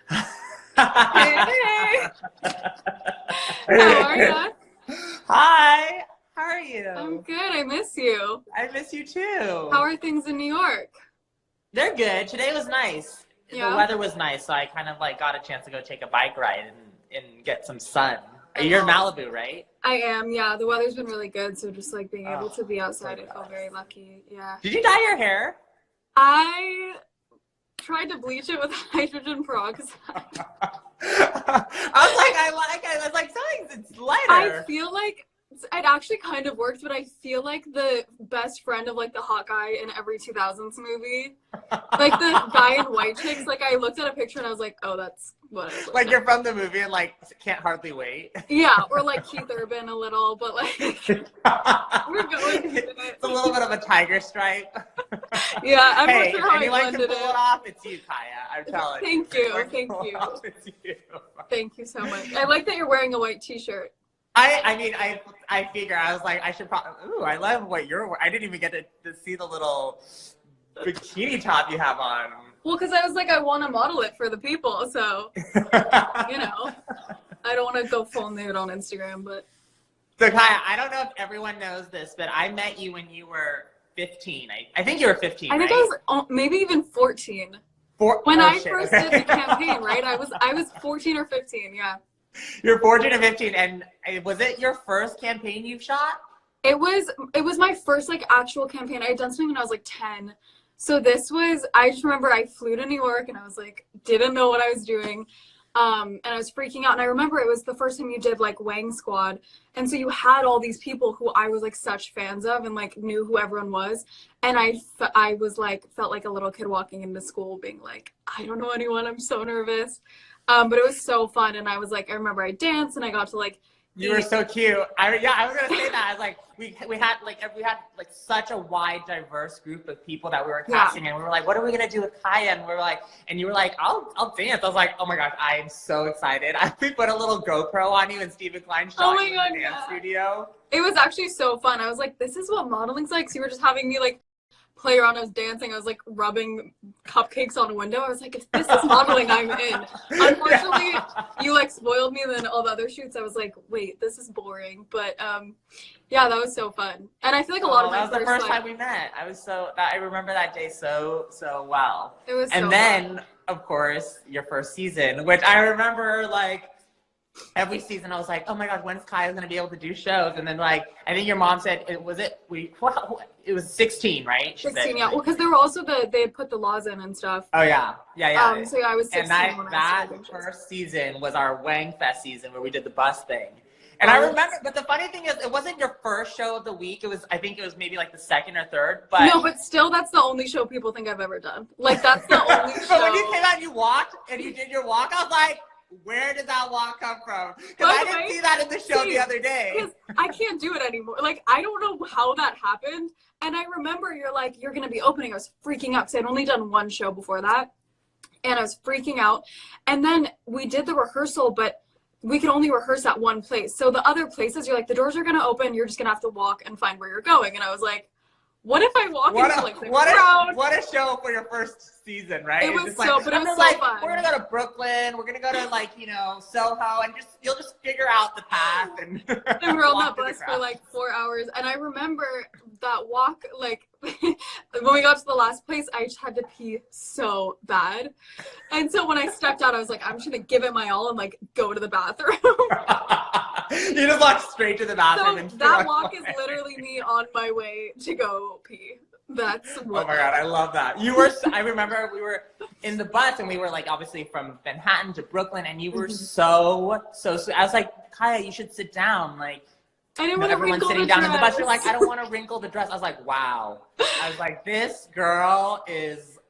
Hey, how are you? Hi, how are you? I'm good. I miss you. I miss you too. How are things in New York? They're good. Today was nice. The Yeah. weather was nice, so I kind of like got a chance to go take a bike ride and get some sun. That's You're in awesome. Malibu, right? I am. Yeah, the weather's been really good, so just like being able Oh, to be I'm so outside, I feel jealous. very lucky. Yeah. Did you dye your hair? I tried to bleach it with hydrogen peroxide. I was like, something, it's I lighter. feel like it actually kind of worked, but I feel like the best friend of like the hot guy in every 2000s movie, like the guy in White Chicks. Like I looked at a picture and I was like, oh, that's what I look Like like. you're from the movie and like can't hardly wait. Yeah, or like Keith Urban a little, but like we're going with it. It's a little bit of a tiger stripe. Yeah, I'm not Hey, sure if how I anyone can blended pull it it. off, it's you, Kaia. I'm telling you. Thank you, If anyone can thank pull it you, off, it's you. thank you so much. I like that you're wearing a white T-shirt. I figure I was like I should probably. Ooh, I love what you're wearing. I didn't even get to see the little bikini top you have on. Well, because I was like, I want to model it for the people, so you know, I don't want to go full nude on Instagram, but So Kaia, I don't know if everyone knows this, but I met you when you were 15. I think you were 15, I think right? I was maybe even 14 when Oh, I shit. first Okay. did the campaign. Right, I was 14 or 15. Yeah, You're 14 or 15, and was it your first campaign you've shot? it was my first like actual campaign. I had done something when I was like 10. So this was, I just remember I flew to New York and I was like, didn't know what I was doing. And I was freaking out. And I remember it was the first time you did like Wang Squad. And so you had all these people who I was like such fans of and like knew who everyone was. And I was like, felt like a little kid walking into school being like, I don't know anyone. I'm so nervous. But it was so fun. And I was like, I remember I danced and I got to like, You were so cute. I was gonna say that. I was like, we had like such a wide, diverse group of people that we were casting, and we were like, what are we gonna do with Kaia? And we were like, and you were like, I'll dance. I was like, oh my gosh, I am so excited. We put a little GoPro on you, and Stephen Klein shot you in the dance studio. It was actually so fun. I was like, this is what modeling's like. So you were just having me like play around. I was dancing. I was like rubbing cupcakes on a window. I was like, if this is modeling, I'm in. Unfortunately, you like spoiled me. And then all the other shoots, I was like, wait, this is boring. But yeah, that was so fun. And I feel like a lot of my that was the first time we met. I remember that day so well. It was and so then fun. of course your first season, which I remember like every season I was like, oh my god, when's Kaia gonna be able to do shows? And then like I think your mom said it was 16, right? She 16, said, yeah. Well, because there were also they had put the laws in and stuff. oh yeah. So yeah, I was 16 and when I that started doing shows. first season was our Wang Fest season where we did the bus thing. And I remember, but the funny thing is, it wasn't your first show of the week. I think it was maybe like the second or third. But No, but still, that's the only show people think I've ever done. Like, that's the only show. But when you came out and you walked and you did your walk, I was like, where did that walk come from? Because I didn't see that in the show the other day. Because I can't do it anymore. Like, I don't know how that happened. And I remember you're like, you're going to be opening. I was freaking out because I'd only done one show before that. And I was freaking out. And then we did the rehearsal, but we could only rehearse at one place. So the other places, you're like, the doors are going to open. You're just going to have to walk and find where you're going. And I was like, what if I walk into like the crowd? What a show for your first season, right? It was it's so, like, but it was like, so fun. we're gonna go to Brooklyn. We're gonna go to like Soho, and you'll just figure out the path and. And we're on that bus for like 4 hours, and I remember that walk. Like when we got to the last place, I just had to pee so bad, and so when I stepped out, I was like, I'm just gonna give it my all and like go to the bathroom. You just walk straight to the bathroom. So that walk is literally me on my way to go pee. That's what. Oh my god, I love that. I remember we were in the bus and we were like obviously from Manhattan to Brooklyn, and you were so I was like, Kaia, you should sit down. Like I didn't want to everyone's wrinkle sitting the down dress. in the bus. You're like, I don't want to wrinkle the dress. I was like, wow. I was like, this girl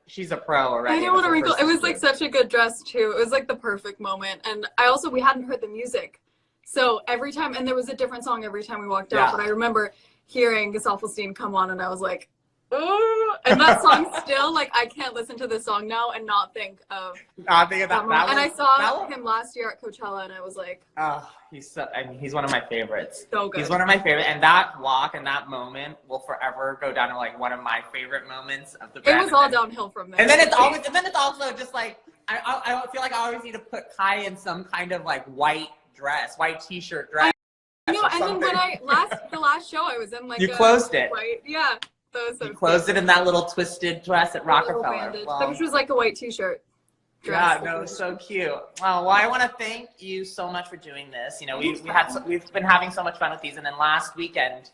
she's a pro already. I didn't want to wrinkle. It was like such a good dress too. It was like the perfect moment. And we hadn't heard the music. So every time, and there was a different song every time we walked out, but I remember hearing Gesaffelstein come on and I was like, Ooh, and that song still, like, I can't listen to this song now and not think of I think that moment. And I saw was, him last year at Coachella, and I was like, oh, he's one of my favorites. so good. He's one of my favorite, and that walk and that moment will forever go down to like one of my favorite moments of the band. It was all downhill from there. And then it's also just like I feel like I always need to put Kai in some kind of like white t-shirt dress. No, and then when the last show I was in, like, you closed it. White, yeah, that was so you closed it in that little twisted dress at Rockefeller. Which was like a white t-shirt dress. Yeah, no, it was so cute. Well, I want to thank you so much for doing this. You know, we've been having so much fun with these, and then last weekend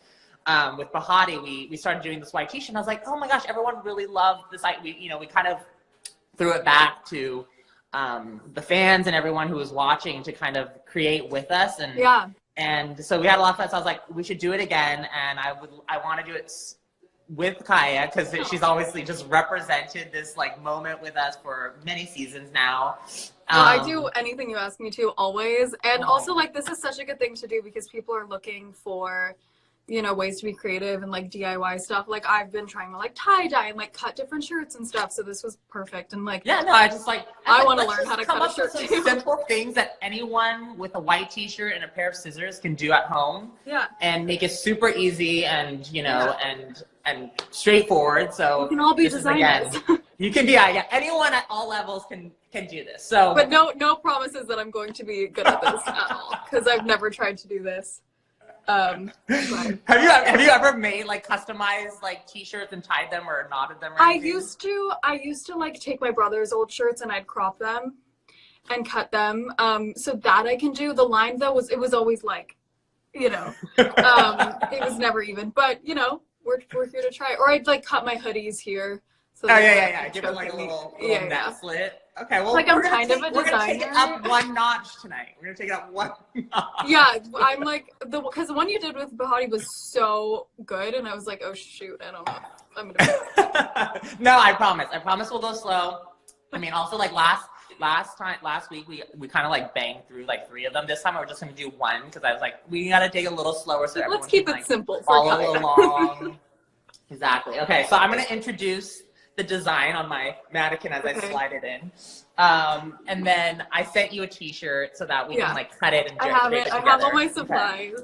with Bahati, we started doing this white t-shirt, and I was like, oh my gosh, everyone really loved this. We kind of threw it back to the fans and everyone who was watching to kind of create with us, and yeah. And so we had a lot of fun. So I was like, we should do it again, and I want to do it with Kaia because she's obviously just represented this like moment with us for many seasons now. I do anything you ask me to, always. And also, like, this is such a good thing to do because people are looking for, you know, ways to be creative and like DIY stuff. Like, I've been trying to like tie dye and like cut different shirts and stuff, so this was perfect. And like, yeah, no, I just like I want to learn how to come cut a up with shirt some too. simple things that anyone with a white t-shirt and a pair of scissors can do at home. Yeah. And make it super easy and, you know, and straightforward. So we can all be designers. You can be, yeah, anyone at all levels can do this. So, but no promises that I'm going to be good at this at all because I've never tried to do this. But. Have you ever made like customized like t-shirts and tied them or knotted them? Or I used to like take my brother's old shirts and I'd crop them and cut them so that I can do. The line though was always like, you know, it was never even. But you know, we're here to try. Or I'd like cut my hoodies here. So give it like a little net slit. Okay, well, like I'm kind of a designer. We're gonna take it up one notch tonight. We're gonna take it up one notch. Yeah, I'm like because the one you did with Bahati was so good, and I was like, oh shoot, I don't know, I'm gonna. No, I promise we'll go slow. I mean, also like last week we kind of like banged through like 3 of them. This time we're just gonna do one because I was like, we gotta take a little slower so let's keep it simple. Follow along. Exactly. Okay, so I'm gonna introduce the design on my mannequin as I slide it in, and then I sent you a t-shirt so that we can like cut it and I have it. I have all my supplies.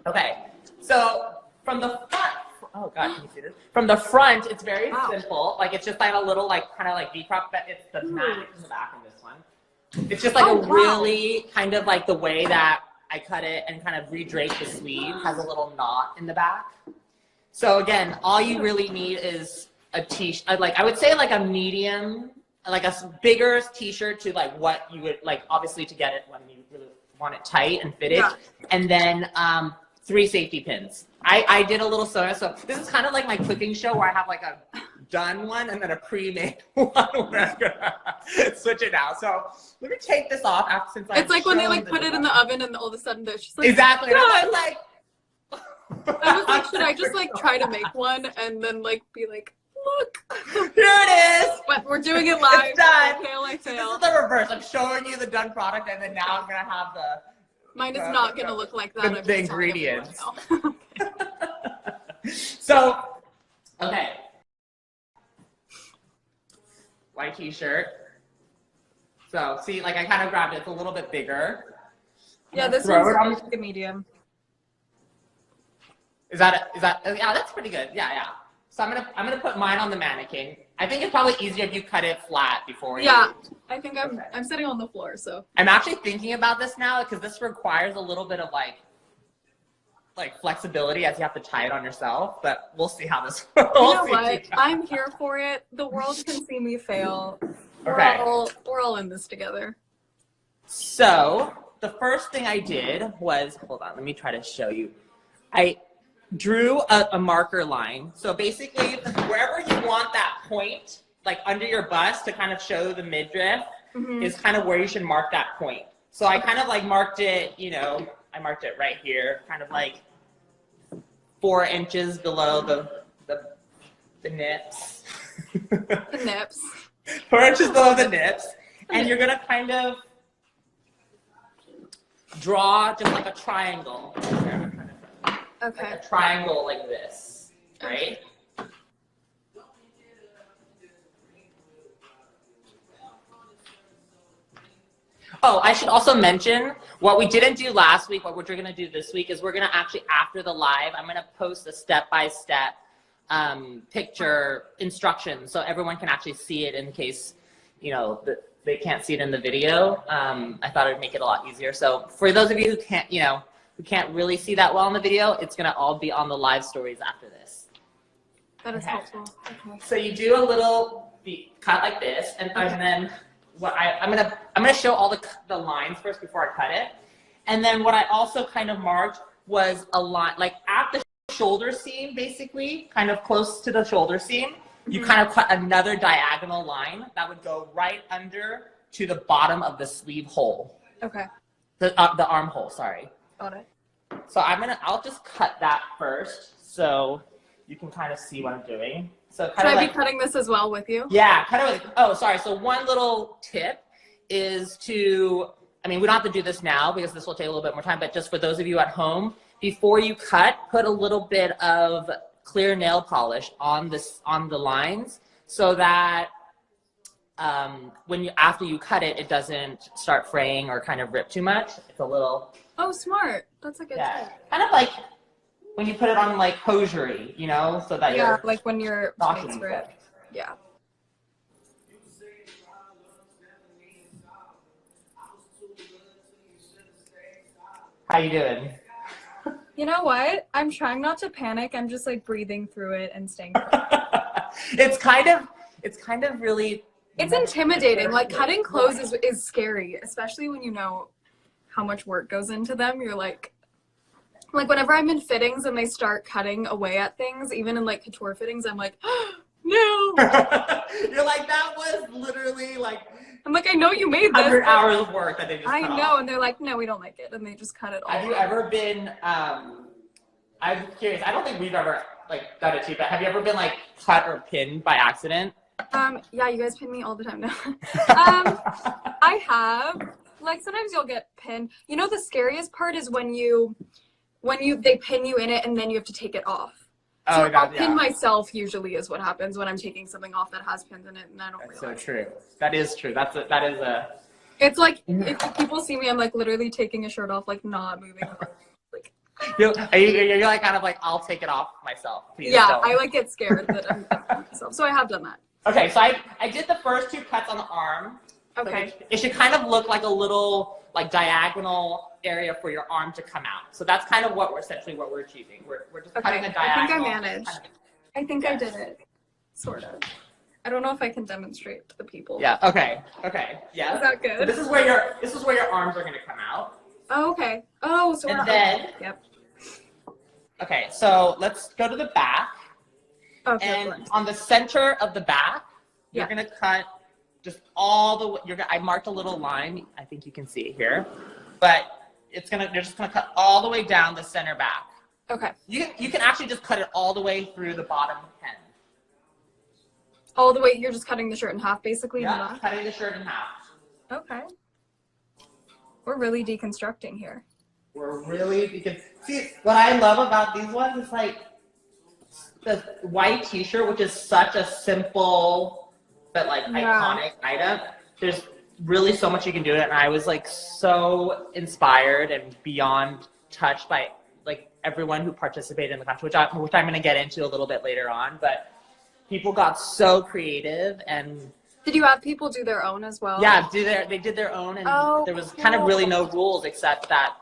Okay. So from the front, oh god, can you see this? From the front, it's very simple. Like it's just like a little like kind of like V-crop, but it's the mat in the back of this one. It's just like really kind of like the way that I cut it and kind of redrape the sleeve has a little knot in the back. So again, all you really need is a t-shirt, like I would say like a medium, like a bigger t-shirt to like what you would like, obviously to get it when you really want it tight and fitted, and then 3 safety pins. I did a little sewing, so this is kind of like my cooking show where I have like a done one and then a pre-made one where I'm gonna switch it out. So let me take this off since it's like when they like put it in the oven and all of a sudden there's just like exactly. And I was like, I was like, should I just like try to make one and then like be like, look, here it is. But we're doing it live. It's done. I fail. This is the reverse. I'm showing you the done product, and then now I'm gonna have the. Mine is not gonna look like that. The ingredients. So, okay. White t-shirt. So see, like I kind of grabbed it. It's a little bit bigger. Yeah, this one's a medium. Is that yeah, that's pretty good. Yeah. So I'm gonna put mine on the mannequin. I think it's probably easier if you cut it flat before. Yeah, I think I'm sitting on the floor, so. I'm actually thinking about this now because this requires a little bit of like flexibility as you have to tie it on yourself. But we'll see how this goes. You know what? I'm here for it. The world can see me fail. Okay. We're all in this together. So the first thing I did was, hold on, let me try to show you. I drew a marker line. So basically, wherever you want that point, like under your bust to kind of show the midriff, is kind of where you should mark that point. So I kind of like marked it, you know, I marked it right here, kind of like 4 inches below the nips. The nips. 4 inches below the nips. And you're gonna kind of draw just like a triangle. Okay. Like a triangle like this, right? Oh, I should also mention what we didn't do last week, what we're going to do this week is we're going to actually, after the live, I'm going to post a step-by-step picture instructions so everyone can actually see it in case, you know, they can't see it in the video. I thought it would make it a lot easier. So for those of you who can't, you know, who can't really see that well in the video, it's going to all be on the live stories after this. That is helpful. Okay. So you do a little cut like this, and then what I'm gonna show all the lines first before I cut it, and then what I also kind of marked was a line like at the shoulder seam, basically, kind of close to the shoulder seam. You kind of cut another diagonal line that would go right under to the bottom of the sleeve hole. Okay. The armhole, sorry. Got it. So I'll just cut that first, so you can kind of see what I'm doing. So kind Should of I be cutting this as well with you? Yeah, kind of like, oh, sorry. So one little tip is to, I mean, we don't have to do this now because this will take a little bit more time, but just for those of you at home, before you cut, put a little bit of clear nail polish on the lines so that after you cut it, it doesn't start fraying or kind of rip too much. It's a little. Oh, smart. That's a good tip. Kind of like when you put it on like hosiery, you know, so that you're like when you're washing it. Yeah. How you doing? You know what? I'm trying not to panic. I'm just like breathing through it and staying. It's kind of really. It's intimidating. Like cutting clothes is scary, especially when you know how much work goes into them. You're like whenever I'm in fittings and they start cutting away at things, even in like couture fittings, I'm like, oh, no. You're like, that was literally like. I'm like, I know you made this. 100 hours of work that they just I cut know, off. and they're like, no, we don't like it, and they just cut it all. Have you ever been? I'm curious. I don't think we've ever like done it too, but have you ever been like cut or pinned by accident? Yeah, you guys pin me all the time now. I have. Like sometimes you'll get pinned. You know, the scariest part is when they pin you in it and then you have to take it off. So I'll pin myself usually is what happens when I'm taking something off that has pins in it and I don't realize. That's so true. That is true. That is a. It's like if people see me, I'm like literally taking a shirt off, like not moving. Like. You're like kind of like, I'll take it off myself. Please don't. I like get scared that I'm myself. So I have done that. Okay, so I did the first 2 cuts on the arm. Okay. So it should kind of look like a little like diagonal area for your arm to come out. So that's kind of what we're achieving. We're just cutting a diagonal. I think I managed. I think I did it. Sort of. I don't know if I can demonstrate to the people. Yeah. Okay. Yeah. Is that good? So this is where your arms are going to come out. Oh, okay. Oh, so and then. Yep. Okay, so let's go to the back. Okay. And on the center of the back, you're going to cut just all the way. I marked a little line. I think you can see it here, but you're just gonna cut all the way down the center back. Okay. You can actually just cut it all the way through the bottom hem. All the way, you're just cutting the shirt in half, basically. Yeah, cutting the shirt in half. Okay. We're really deconstructing here. See, what I love about these ones is like the white t-shirt, which is such a simple but like iconic item. There's really so much you can do it, and I was like so inspired and beyond touched by like everyone who participated in the contest, which I'm going to get into a little bit later on. But people got so creative. And did you have people do their own as well? Yeah, they did their own, and there was kind of really no rules except that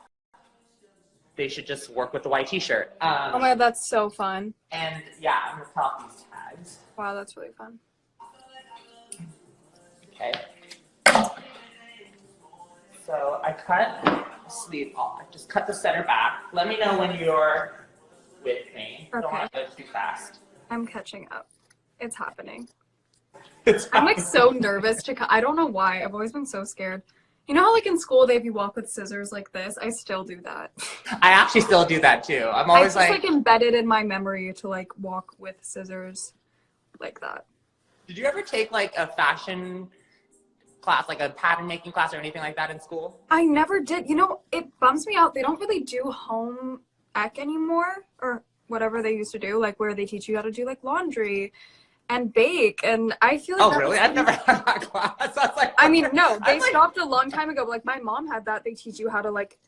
they should just work with the white t-shirt. Oh my God, that's so fun. And yeah, I'm gonna cut off these tags. Wow, that's really fun. Okay. So I cut the sleeve off. I just cut the center back. Let me know when you're with me. Okay. Don't want to go too fast. I'm catching up. It's happening. I'm I'm like so nervous to cut. I don't know why. I've always been so scared. You know how like in school they have you walk with scissors like this? I still do that. I actually still do that too. I'm always it's just like embedded in my memory to like walk with scissors like that. Did you ever take like a fashion class, like a pattern making class or anything like that in school? I never did. You know, it bums me out. They don't really do home ec anymore, or whatever they used to do, like where they teach you how to do like laundry and bake, and I feel like Oh, really? I've never had that class. I was like, I mean, no, they I'm like, stopped a long time ago, but like my mom had that. They teach you how to like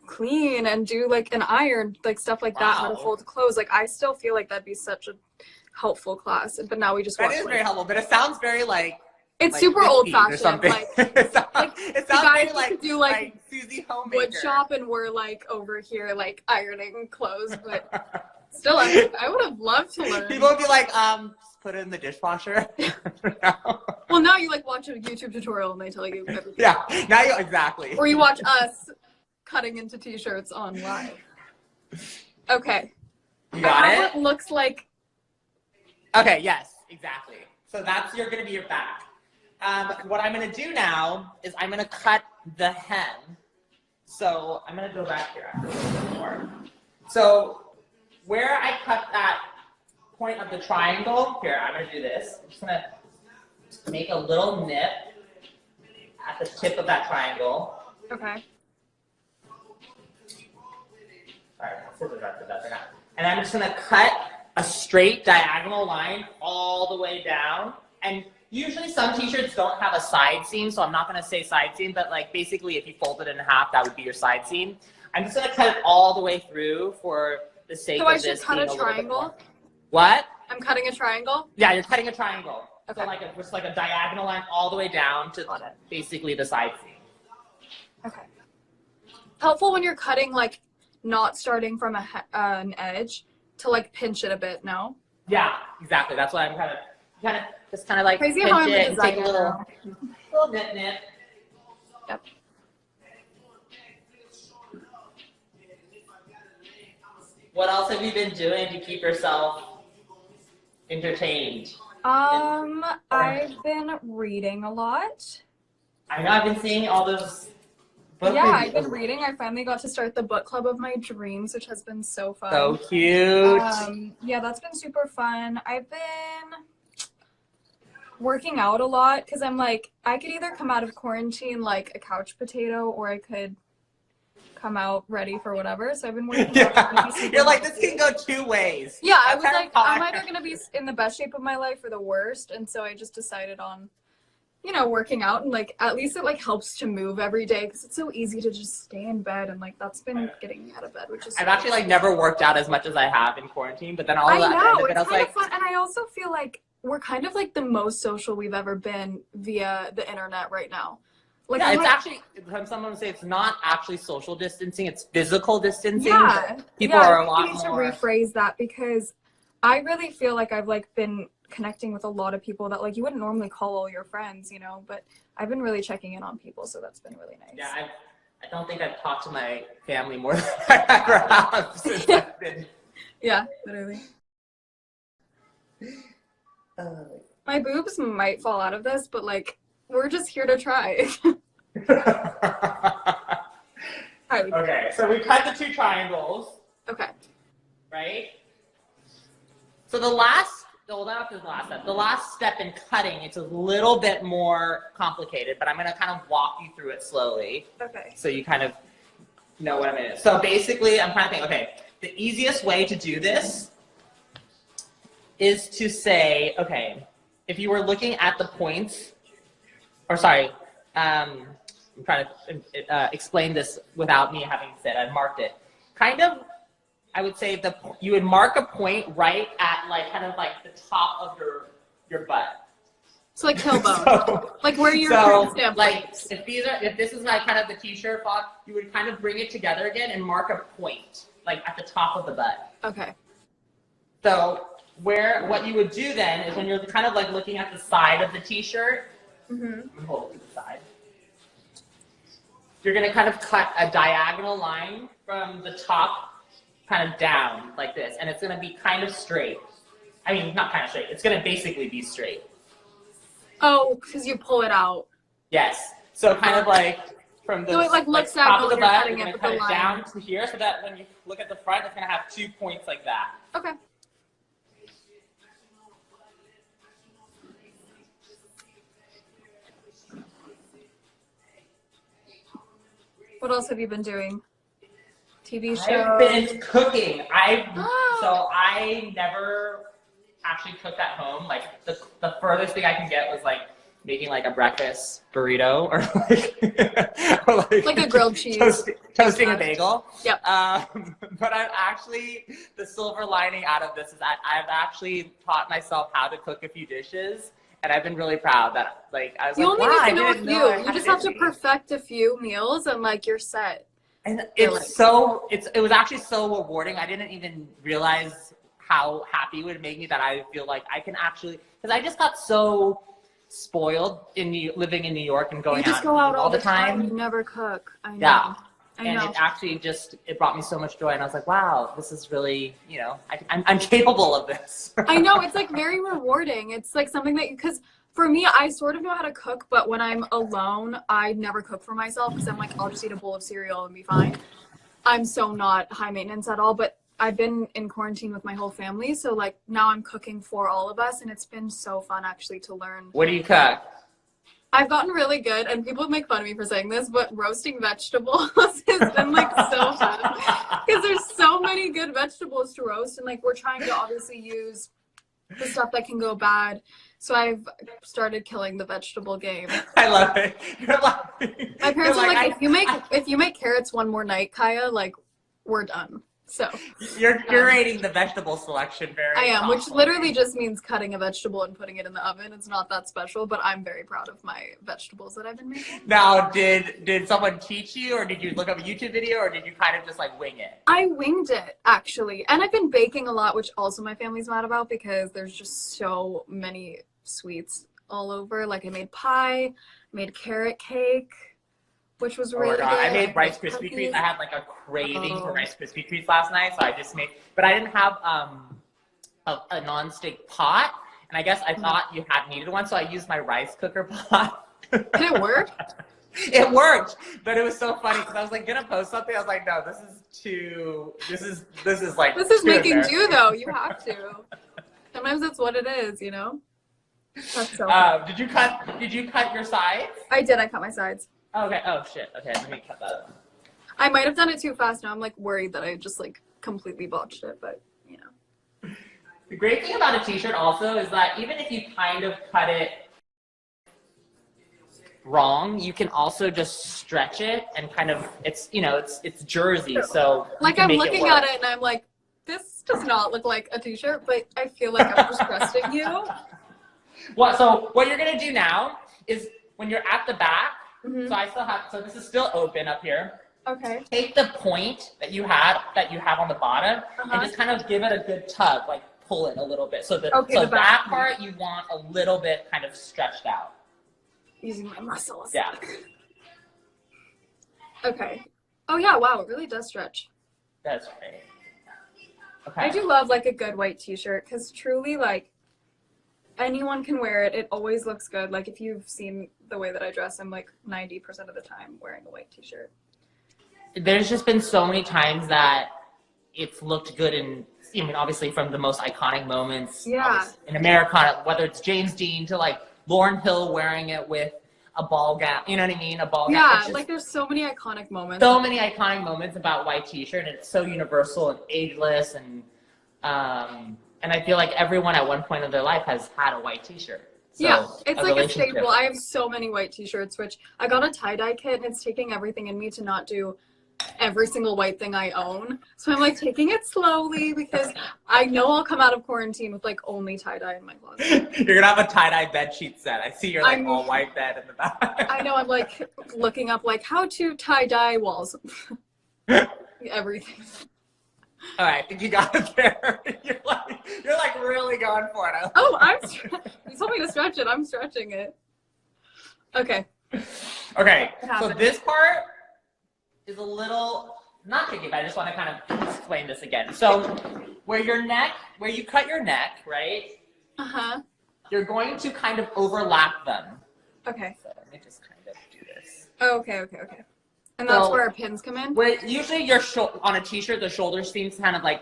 clean and do like an iron, like stuff like that, how to wow. fold clothes. Like I still feel like that'd be such a helpful class, but now we just That watch, is like, very helpful, but it sounds very like it's super old 50s or fashioned. something. Like it sounds, the very guys like could do like Susie Homemaker. wood shop, and we're like over here like ironing clothes, but still, I would have loved to learn. People would be like, just put it in the dishwasher. Well, now you like watch a YouTube tutorial and they tell you everything. Yeah, now you exactly. Or you watch us cutting into t-shirts on live. Okay. You got it? What looks like. Okay, yes, exactly. So you're gonna be your back. What I'm gonna do now is I'm gonna cut the hem. So I'm gonna go back here after a little bit more. So where I cut that point of the triangle, here, I'm gonna do this. I'm just gonna make a little nip at the tip of that triangle. Okay. Sorry, my scissors are to that. And I'm just gonna cut a straight diagonal line all the way down. And usually some t-shirts don't have a side seam, so I'm not gonna say side seam, but like basically if you fold it in half, that would be your side seam. I'm just gonna cut it all the way through for the sake of this. So I should cut a triangle? What? I'm cutting a triangle? Yeah, you're cutting a triangle. Okay. So just like a diagonal line all the way down to basically the side seam. Okay. Helpful when you're cutting, like, not starting from an edge to, like, pinch it a bit, no? Yeah, exactly. That's why I'm just kind of like crazy pinch how I'm it a and take a designer little nip. Yep. What else have you been doing to keep yourself entertained? I've been reading a lot. I know I've been seeing all those book Yeah, reviews. I've been reading. I finally got to start the book club of my dreams, which has been so fun. So cute. Yeah, that's been super fun. I've been working out a lot because I'm like, I could either come out of quarantine like a couch potato, or I could come out ready for whatever. So I've been working out. You're like, this can go two ways. Yeah, I was like, I'm either going to be in the best shape of my life or the worst. And so I just decided on, you know, working out, and like at least it like helps to move every day because it's so easy to just stay in bed, and like that's been getting me out of bed, which is. I've actually like never worked out as much as I have in quarantine, but then all I of that. know, I was kind like, of fun, and I also feel like we're kind of like the most social we've ever been via the internet right now. Like, yeah, it's actually, someone would say it's not actually social distancing, it's physical distancing. Yeah, people are a I lot think we more. need to rephrase that because I really feel like I've like been connecting with a lot of people that like you wouldn't normally call all your friends, you know, but I've been really checking in on people, so that's been really nice. Yeah, I don't think I've talked to my family more than I ever have since I've been. Yeah, literally. My boobs might fall out of this, but like we're just here to try. Okay, so we cut the two triangles. Okay. Right? So the last step in cutting, it's a little bit more complicated, but I'm going to kind of walk you through it slowly. Okay. So you kind of know what I'm going to do. So basically, I'm trying to think, okay, the easiest way to do this is to say, okay, if you were looking at the points, or sorry, I'm trying to explain this without me having said, I marked it. Kind of, I would say you would mark a point right at like kind of like the top of your butt. So like tailbone, like where your current stamp like is. if this is like kind of the t-shirt font, you would kind of bring it together again and mark a point like at the top of the butt. Okay. So what you would do then is when you're kind of like looking at the side of the t-shirt, hold it to the side. You're gonna kind of cut a diagonal line from the top kind of down like this, and it's gonna be kind of straight. I mean, not kind of straight. It's gonna basically be straight. Oh, because you pull it out. Yes. So kind of like from the so it like looks top of the you're butt, cutting you're it gonna with cut the it line. down to here, so that when you look at the front, it's gonna have 2 points like that. Okay. What else have you been doing? TV shows? I've been cooking. So I never actually cook at home. Like the furthest thing I can get was like making like a breakfast burrito or like a grilled cheese. Toasting a bagel. Yep. But I've actually, the silver lining out of this is I've actually taught myself how to cook a few dishes. And I've been really proud that like I was you like, only wow, need to know a few. You just have to me. perfect a few meals and like you're set. And it was actually so rewarding. I didn't even realize how happy it would make me that I feel like I can actually, because I just got so spoiled living in New York and going you just go out all the time. You never cook. I know. Yeah. I know. And it actually it brought me so much joy. And I was like, wow, this is really, you know, I'm capable of this. I know. It's like very rewarding. It's like something that because for me, I sort of know how to cook, but when I'm alone, I never cook for myself because I'm like, I'll just eat a bowl of cereal and be fine. I'm so not high maintenance at all, but I've been in quarantine with my whole family. So like now I'm cooking for all of us and it's been so fun actually to learn. What do you cook? I've gotten really good, and people make fun of me for saying this, but roasting vegetables has been like so fun because there's so many good vegetables to roast, and like we're trying to obviously use the stuff that can go bad. So I've started killing the vegetable game. I love it. You're laughing. My parents are like, if you make carrots one more night, Kaia, like we're done. So you're curating the vegetable selection very I am, thoughtfully. which literally just means cutting a vegetable and putting it in the oven. It's not that special, but I'm very proud of my vegetables that I've been making. Now, did someone teach you, or did you look up a YouTube video, or did you kind of just like wing it? I winged it, actually. And I've been baking a lot, which also my family's mad about because there's just so many sweets all over. Like I made pie, made carrot cake, which was really good. I made Rice Krispie treats. I had like a craving for Rice Krispie treats last night, so I just made. But I didn't have a non-stick pot, and I guess I thought you needed one, so I used my rice cooker pot. Did it work? It worked, but it was so funny because I was like gonna post something. I was like, no, this is too. This is like. This is making do though. You have to. Sometimes that's what it is, you know. That's so. Did you cut your sides? I did. I cut my sides. Okay. Oh shit. Okay, let me cut that up. I might have done it too fast. Now I'm like worried that I just like completely botched it, but you know. The great thing about a t-shirt also is that even if you kind of cut it wrong, you can also just stretch it and kind of it's jersey, so like I'm looking at it and I'm like, this does not look like a t-shirt, but I feel like I'm just trusting you. So what you're gonna do now is when you're at the back. Mm-hmm. So this is still open up here. Okay. Take the point that you have on the bottom and just kind of give it a good tug, like pull it a little bit. So that part you want a little bit kind of stretched out. Using my muscles. Yeah. Okay. Oh yeah, wow, it really does stretch. That's great. Okay. I do love like a good white t-shirt because truly like anyone can wear it. It always looks good. Like if you've seen the way that I dress, I'm like 90% of the time wearing a white t-shirt. There's just been so many times that it's looked good in, I mean, obviously from the most iconic moments in Americana, whether it's James Dean to like Lauryn Hill wearing it with a ball gown, you know what I mean? A ball gown. Yeah, like there's so many iconic moments. So many iconic moments about white t-shirt, and it's so universal and ageless, and I feel like everyone at one point of their life has had a white t-shirt. So yeah, it's like a staple. I have so many white t-shirts, which I got a tie-dye kit, and it's taking everything in me to not do every single white thing I own. So I'm like taking it slowly because I know I'll come out of quarantine with like only tie-dye in my closet. You're gonna have a tie-dye bed sheet set. I see your like all white bed in the back. I know, I'm like looking up like how to tie-dye walls. Everything. All right, I think you got it there. You're like really going for it. Oh, you told me to stretch it. I'm stretching it. Okay. Okay, so this part is a little, not tricky, but I just want to kind of explain this again. So where you cut your neck, right? Uh-huh. You're going to kind of overlap them. Okay. So let me just kind of do this. Oh, okay. And that's where our pins come in? Where usually on a t-shirt, the shoulder seams kind of like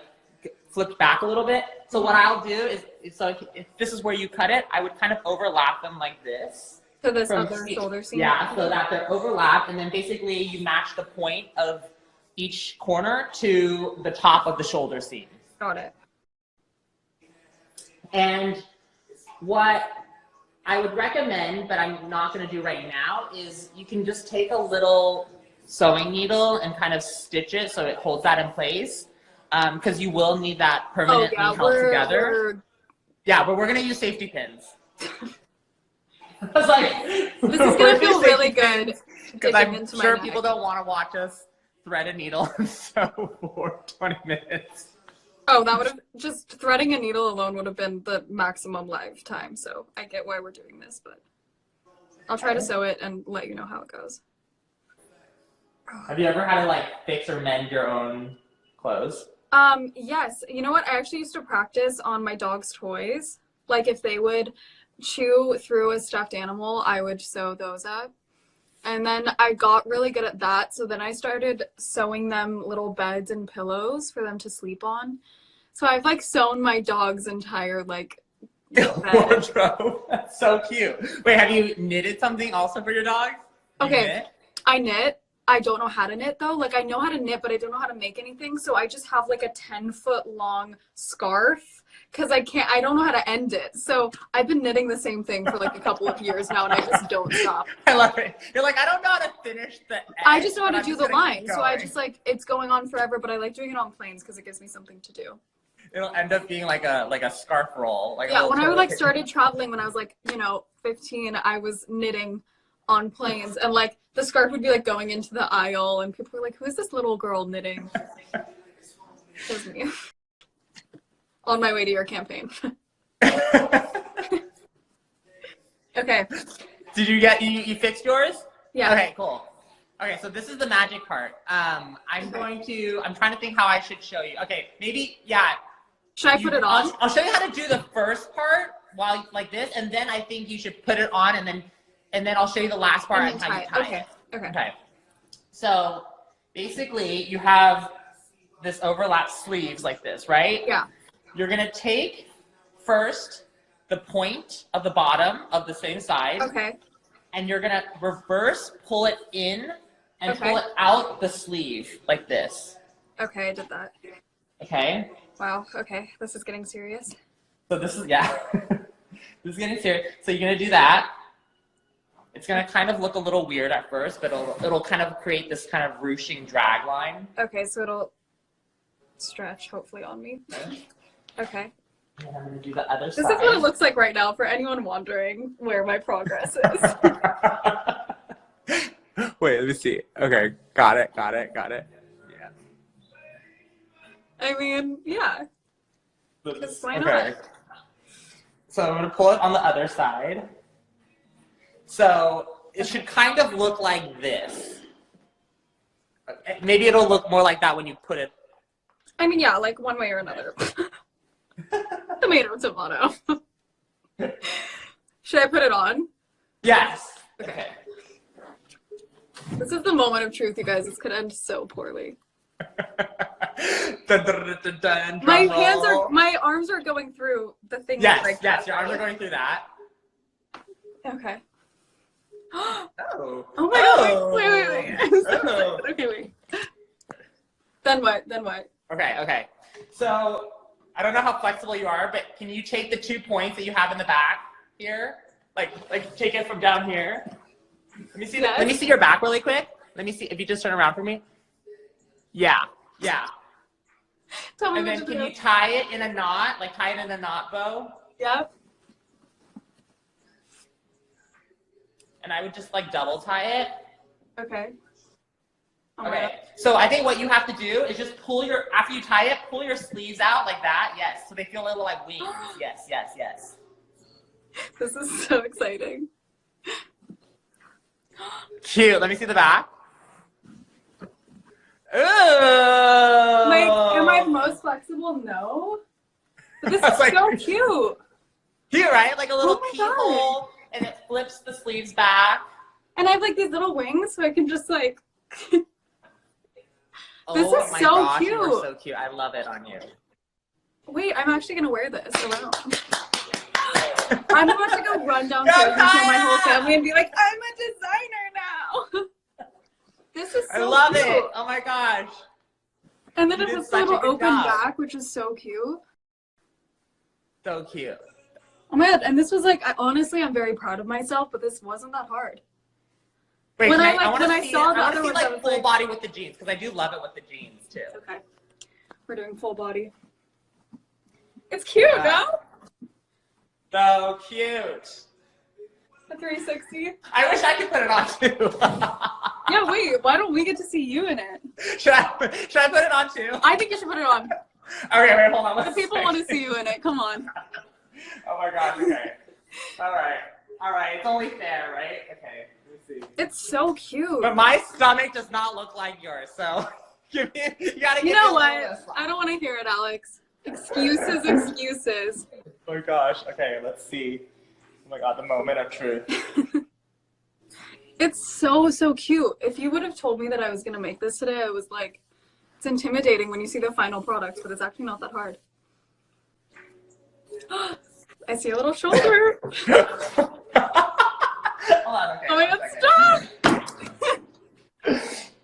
flipped back a little bit. So what I'll do is, so if this is where you cut it, I would kind of overlap them like this. So this other shoulder seam? Yeah, so that they're overlapped, and then basically you match the point of each corner to the top of the shoulder seam. Got it. And what I would recommend, but I'm not going to do right now, is you can just take a little sewing needle and kind of stitch it so it holds that in place. Because you will need that permanently held together. Yeah, but we're going to use safety pins. I was like, this is going to feel really good. Because I'm sure people don't want to watch us thread a needle and sew for 20 minutes. Oh, that would have, just threading a needle alone would have been the maximum live time. So I get why we're doing this, but I'll try to sew it and let you know how it goes. Have you ever had to like fix or mend your own clothes? Yes. You know what? I actually used to practice on my dog's toys. Like if they would chew through a stuffed animal, I would sew those up. And then I got really good at that. So then I started sewing them little beds and pillows for them to sleep on. So I've like sewn my dog's entire like wardrobe. That's so cute. Wait, have you knitted something also for your dog? Okay, I knit. I don't know how to knit though. Like I know how to knit, but I don't know how to make anything. So I just have like a 10-foot long scarf because I don't know how to end it. So I've been knitting the same thing for like a couple of years now and I just don't stop. I love it. You're like, I don't know how to finish the edge, I just know how to do the line. So I just like, it's going on forever, but I like doing it on planes because it gives me something to do. It'll end up being like a scarf roll. Like yeah, when I like started traveling when I was like, 15, I was knitting on planes and like the scarf would be like going into the aisle and people were like, who is this little girl knitting? It was me. On my way to your campaign. Okay. Did you fixed yours? Yeah. Okay, cool. Okay, so this is the magic part. I'm trying to think how I should show you. Okay, maybe, yeah. Should I put it on? I'll show you how to do the first part while like this, and then I think you should put it on and then I'll show you the last part and how you tie it. Okay. So basically you have this overlap sleeves like this, right? Yeah. You're gonna take first the point of the bottom of the same side. Okay. And you're gonna reverse pull it in and pull it out the sleeve like this. Okay, I did that. Okay. Wow. Okay, this is getting serious. So this is this is getting serious. So you're gonna do that. It's gonna kind of look a little weird at first, but it'll kind of create this kind of ruching drag line. Okay, so it'll stretch hopefully on me. Okay. And I'm gonna do the other side. This is what it looks like right now for anyone wondering where my progress is. Wait, let me see. Okay, got it. Yeah. I mean, yeah. Because why not? Okay. So I'm gonna pull it on the other side. So it should kind of look like this. Maybe it'll look more like that when you put it. I mean, yeah, like one way or another. Tomato. Should I put it on? Yes. Okay. This is the moment of truth, you guys. This could end so poorly. My arms are going through the thing. Yes, your arms are going through that. Okay. Oh. Oh my god, wait. I'm so excited. Okay, wait. Then what? Okay. So, I don't know how flexible you are, but can you take the 2 points that you have in the back here? Like take it from down here. Let me see let me see your back really quick. Let me see if you just turn around for me. Yeah. Tell me and then can you tie it in a knot? Like tie it in a knot bow? Yep. And I would just like double tie it. Okay. Okay. So I think what you have to do is just after you tie it, pull your sleeves out like that. Yes. So they feel a little like wings. Yes. This is so exciting. Cute. Let me see the back. Ooh. Am I most flexible? No. But this is so cute. Cute, right? Like a little keyhole, and it flips the sleeves back. And I have like these little wings, so I can just like. This is my so gosh, cute. You are so cute. I love it on you. Wait, I'm actually gonna wear this around. I'm about to go run downstairs and tell my whole family and be like, I'm a designer now. This is so I love cute. it. Oh my gosh. And then it has a little open back, which is so cute. So cute. Oh my god, and this was like, honestly, I'm very proud of myself, but this wasn't that hard. Wait, When I want to see like full body with the jeans, because I do love it with the jeans too. Okay. We're doing full body. It's cute, no? So cute. A 360. I wish I could put it on too. Yeah, wait, why don't we get to see you in it? Should I put it on too? I think you should put it on. Okay, wait, hold on. The people want to see you in it. Come on. Oh my gosh, okay. All right, it's only fair, right? Okay, let me see. It's so cute. But my stomach does not look like yours, so you gotta give me You know what? I don't want to hear it, Alex. Excuses. Oh my gosh, okay, let's see. Oh my god, the moment of truth. It's so cute. If you would have told me that I was going to make this today, I was like, it's intimidating when you see the final product, but it's actually not that hard. I see a little shoulder. Hold on, okay. Oh my god, stop!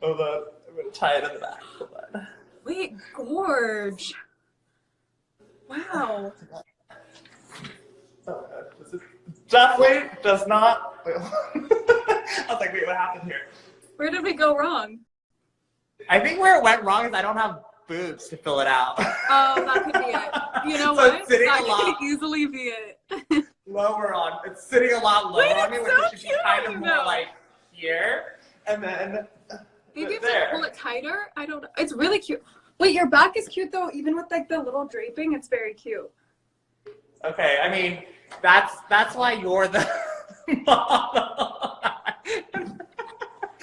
Hold on, I'm gonna tie it in the back. Hold on. Wait, gorge. Wow. Oh, this is definitely does not. Wait, I was like, wait, what happened here? Where did we go wrong? I think where it went wrong is I don't have boobs to fill it out. Oh, that could be it. You know So what? it's sitting That a lot could easily be it. lower on. It's sitting a lot lower Wait, on me, it's which so should be cute kind of on you, more though. like here, and then Maybe if there. I pull it tighter, I don't know. It's really cute. Wait, your back is cute though, even with like the little draping, it's very cute. Okay, I mean that's why you're the model.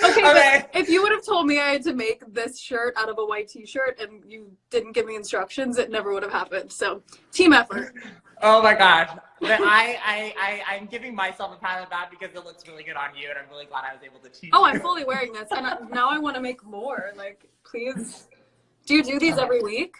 Okay, but if you would have told me I had to make this shirt out of a white t-shirt and you didn't give me instructions, it never would have happened. So, team effort. Oh my gosh. But I'm giving myself a pat on the back because it looks really good on you, and I'm really glad I was able to teach Oh, you. I'm fully wearing this, and now I want to make more. Like, please. Do you do these every week?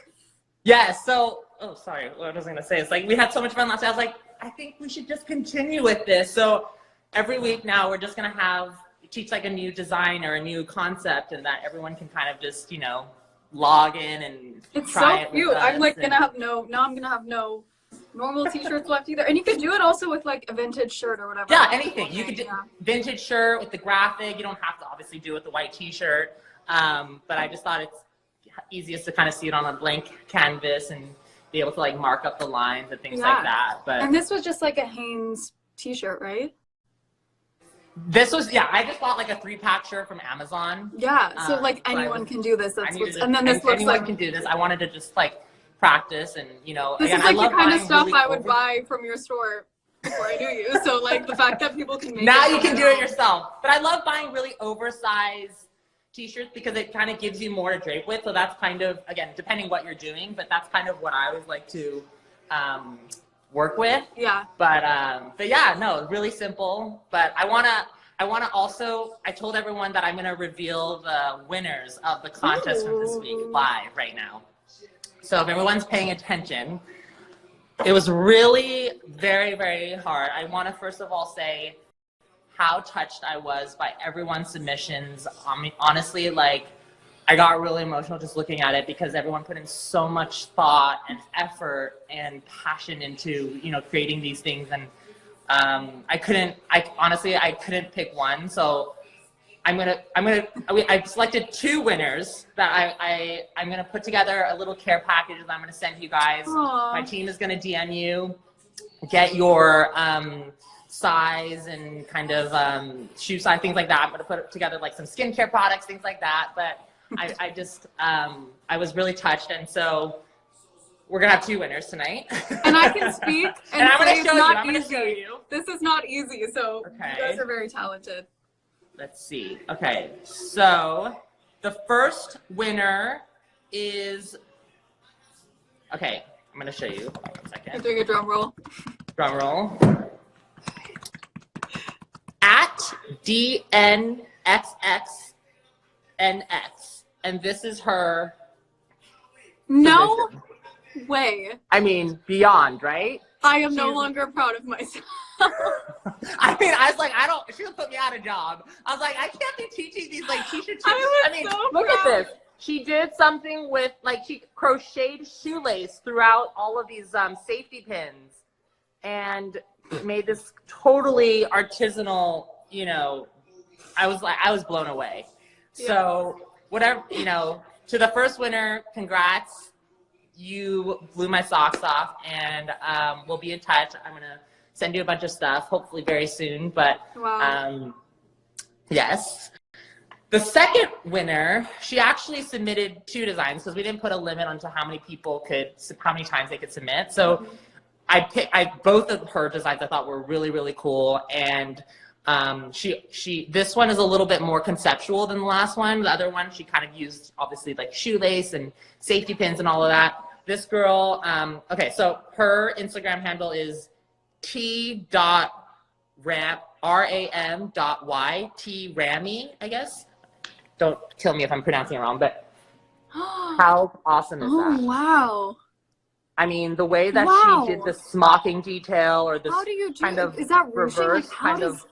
Yeah, so, oh, sorry, what was I going to say? It's like, we had so much fun last night. I was like, I think we should just continue with this. So every week now, we're just going to teach like a new design or a new concept, and that everyone can kind of just, you know, log in and it's try so it cute. with I'm like us gonna have no normal t-shirts left either. And you could do it also with like a vintage shirt or whatever. Yeah, anything. You could do yeah. vintage shirt with the graphic. You don't have to obviously do it with the white t-shirt. But I just thought it's easiest to kind of see it on a blank canvas and be able to like mark up the lines and things like that. But and this was just like a Hanes t-shirt, right? This was, yeah, I just bought like a 3-pack shirt from Amazon. Yeah, so like anyone can do this. That's what's, and then this looks anyone like can do this. I wanted to just like practice, and you know, this again, is like I love the kind of buying stuff really I would buy from your store before I knew you. So like the fact that people can make now it you can do it yourself. But I love buying really oversized t-shirts because it kind of gives you more to drape with. So that's kind of, again, depending what you're doing, but that's kind of what I always like to work with. Yeah. But yeah, no, really simple. But I wanna also, I told everyone that I'm gonna reveal the winners of the contest from this week live right now. So if everyone's paying attention, it was really very, very hard. I wanna first of all say how touched I was by everyone's submissions. I mean, honestly, like, I got really emotional just looking at it because everyone put in so much thought and effort and passion into, you know, creating these things. And I couldn't pick one. So I've selected 2 winners that I'm gonna put together a little care package that I'm gonna send you guys. Aww. My team is gonna DM you, get your size and kind of shoe size, things like that. I'm gonna put together like some skincare products, things like that. But I just I was really touched, and so we're gonna have 2 winners tonight. And I can speak and I'm say it's not gonna easy. show you. This is not easy, so Okay. you guys are very talented. Let's see. Okay, so the first winner is, okay, I'm gonna show you. Hold on one I'm second. doing a drum roll. Drum roll. At DNXXNX. And this is her. No submission. way. I mean, beyond, right? I am no longer proud of myself. I mean, I was like, she'll put me out of job. I was like, I can't be teaching these like t-shirt. I I mean, so look proud. at this. she did something with, like, she crocheted shoelace throughout all of these safety pins and made this totally artisanal, you know, I was blown away. Yeah. So whatever, you know, to the first winner, congrats. You blew my socks off, and we'll be in touch. I'm going to send you a bunch of stuff, hopefully very soon. But wow. Yes. The second winner, she actually submitted 2 designs because we didn't put a limit onto how many times they could submit. So both of her designs I thought were really, really cool. And this one is a little bit more conceptual than the last one. The other one, she kind of used obviously like shoelace and safety pins and all of that. This girl, okay, so her Instagram handle is t.ram, ram.y, T-Rammy, I guess. Don't kill me if I'm pronouncing it wrong, but how awesome is that? Oh, wow. I mean, the way that she did the smocking detail or this kind of is that reverse kind of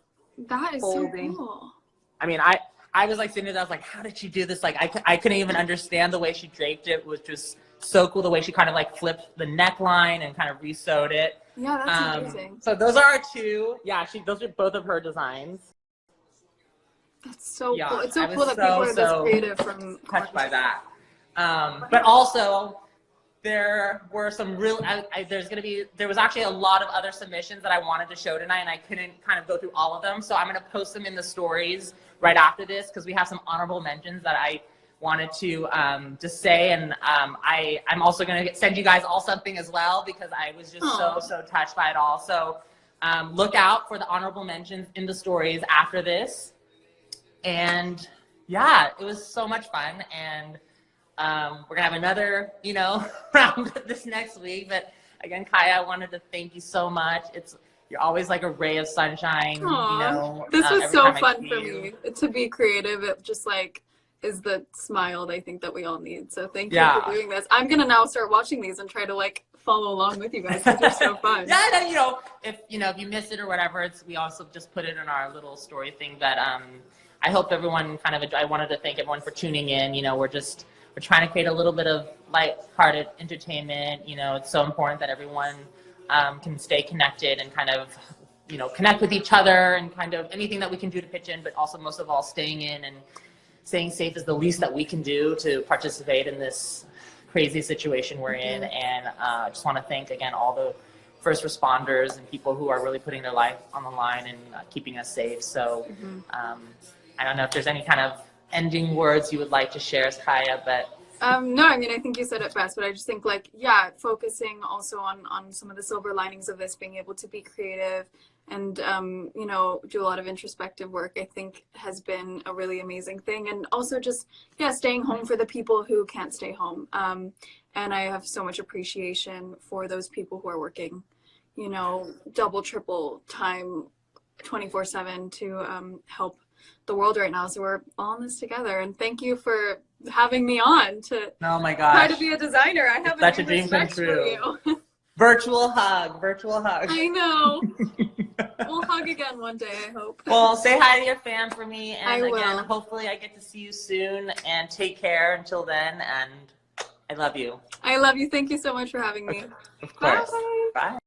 that is folding. So cool. I mean, I was like sitting there, I was like, how did she do this? Like, I couldn't even understand the way she draped it. It was just so cool the way she kind of like flipped the neckline and kind of re-sewed it. Yeah, that's amazing. So those are our 2. Yeah, those are both of her designs. That's so cool. It's so cool that people are this creative from touched by that. But also, there were some real, there was actually a lot of other submissions that I wanted to show tonight, and I couldn't kind of go through all of them. So I'm going to post them in the stories right after this because we have some honorable mentions that I wanted to just say. And I'm also going to send you guys all something as well because I was just so touched by it all. So look out for the honorable mentions in the stories after this. And yeah, it was so much fun. And we're gonna have another, you know, round this next week. But again, Kaia, I wanted to thank you so much. You're always like a ray of sunshine. Aww, you know, this was so fun for me to be creative. It just like is the smile I think that we all need. So thank you for doing this. I'm gonna now start watching these and try to like follow along with you guys because they're so fun. Yeah, and, you know, if you miss it or whatever, we also just put it in our little story thing. But I hope everyone I wanted to thank everyone for tuning in. You know, we're trying to create a little bit of light-hearted entertainment. You know, it's so important that everyone can stay connected and kind of, you know, connect with each other and kind of anything that we can do to pitch in, but also most of all staying in and staying safe is the least that we can do to participate in this crazy situation we're in. And I just want to thank again all the first responders and people who are really putting their life on the line and keeping us safe. So I don't know if there's any kind of ending words you would like to share, Kaia, but no, I mean, I think you said it best, but I just think focusing also on some of the silver linings of this, being able to be creative and you know, do a lot of introspective work, I think has been a really amazing thing. And also just staying home for the people who can't stay home, and I have so much appreciation for those people who are working, you know, double triple time 24/7 to help the world right now. So we're all in this together, and thank you for having me on to try to be a designer. I have such a dream come true. Virtual hug. I know. We'll hug again one day, I hope. Well, say hi to your fam for me, and I will. Again, hopefully I get to see you soon, and take care until then, and I love you. I love you. Thank you so much for having me. Of course. Bye. Bye.